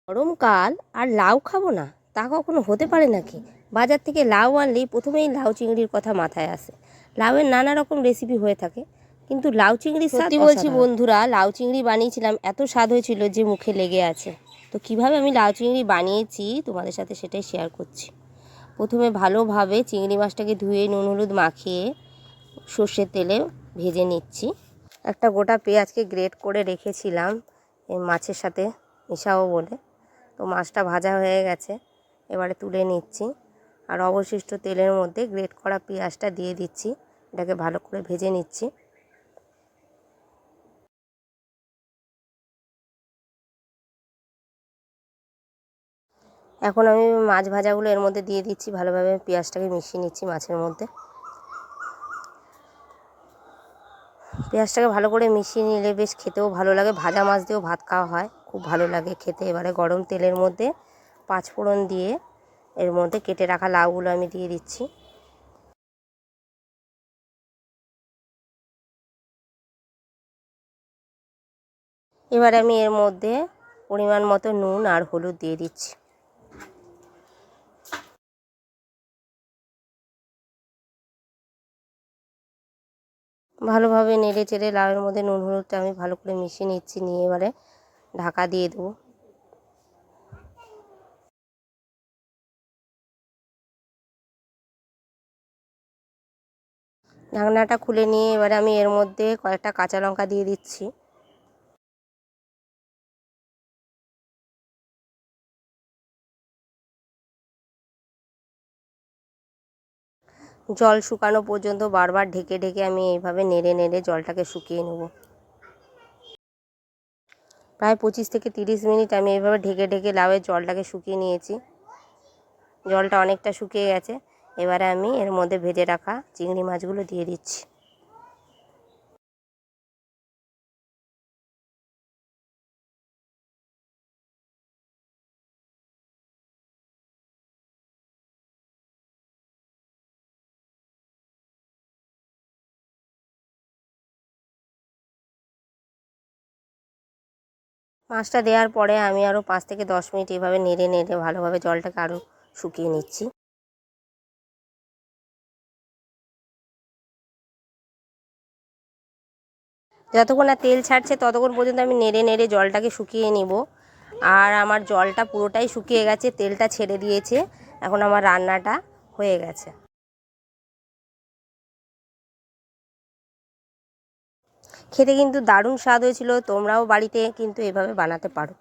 গরমকাল আর লাউ খাবো না তা কখনো হতে পারে নাকি? বাজার থেকে লাউ আনলেই প্রথমেই লাউ চিংড়ির কথা মাথায় আসে। লাউয়ের নানা রকম রেসিপি হয়ে থাকে, কিন্তু লাউ চিংড়ির স্বাদ সত্যি বলছি বন্ধুরা, লাউ চিংড়ি বানিয়েছিলাম, এত স্বাদ হয়েছিল যে মুখে লেগে আছে। তো কিভাবে আমি লাউ চিংড়ি বানিয়েছি তোমাদের সাথে সেটাই শেয়ার করছি। প্রথমে ভালোভাবে চিংড়ি মাছটাকে ধুয়ে নুন হলুদ মাখিয়ে সর্ষের তেলে ভেজে নিচ্ছি। একটা গোটা পেঁয়াজকে গ্রেট করে রেখেছিলাম এই মাছের সাথে মেশাবো বলে। তো মাছটা ভাজা হয়ে গেছে, এবারে তুলে নিচ্ছি। আর অবশিষ্ট তেলের মধ্যে গ্রেট করা পেঁয়াজটা দিয়ে দিচ্ছি, এটাকে ভালো করে ভেজে নিচ্ছি। এখন আমি মাছ ভাজাগুলো এর মধ্যে দিয়ে দিচ্ছি, ভালোভাবে পেঁয়াজটাকে মিশিয়ে নিচ্ছি মাছের মধ্যে। পেঁয়াজটাকে ভালো করে মিশিয়ে নিলে বেশ খেতেও ভালো লাগে, ভাজা মাছ দিয়েও ভাত খাওয়া হয়, খুব ভালো লাগে খেতে। এবারে গরম তেলের মধ্যে পাঁচফোড়ন দিয়ে এর মধ্যে কেটে রাখা লাউগুলো আমি দিয়ে দিচ্ছি। এবার আমি এর মধ্যে পরিমাণ মতো নুন আর হলুদ দিয়ে দিচ্ছি। ভালোভাবে নেড়ে চেড়ে লাউয়ের মধ্যে নুন হলুদটা আমি ভালো করে মিশিয়ে নিচ্ছি, নিয়ে এবারে ঢাকা দিয়ে দেবো। ঢাকনাটা খুলে নিয়ে এবারে আমি এর মধ্যে কয়েকটা কাঁচা লঙ্কা দিয়ে দিচ্ছি। জল শুকানো পর্যন্ত বারবার ঢেকে ঢেকে আমি এইভাবে নেড়ে নেড়ে জলটাকে শুকিয়ে নেব। প্রায় 25 থেকে 30 মিনিট আমি এইভাবে ঢেকে ঢেকে লাউয়ের জলটাকে শুকিয়ে নিয়েছি। জলটা অনেকটা শুকিয়ে গেছে, এবারে আমি এর মধ্যে ভেজে রাখা চিংড়ি মাছগুলো দিয়ে দিচ্ছি। মাছটা দেওয়ার পরে আমি আরও 5 থেকে 10 মিনিট এভাবে নেড়ে নেড়ে ভালোভাবে জলটাকে আরও শুকিয়ে নিচ্ছি। যতক্ষণ না তেল ছাড়ছে ততক্ষণ পর্যন্ত আমি নেড়ে নেড়ে জলটাকে শুকিয়ে নিব। আর আমার জলটা পুরোটাই শুকিয়ে গেছে, তেলটা ছেড়ে দিয়েছে, এখন আমার রান্নাটা হয়ে গেছে। খেতে কিন্তু দারুণ স্বাদ হয়েছিল, তোমরাও বাড়িতে কিন্তু এভাবে বানাতে পারো।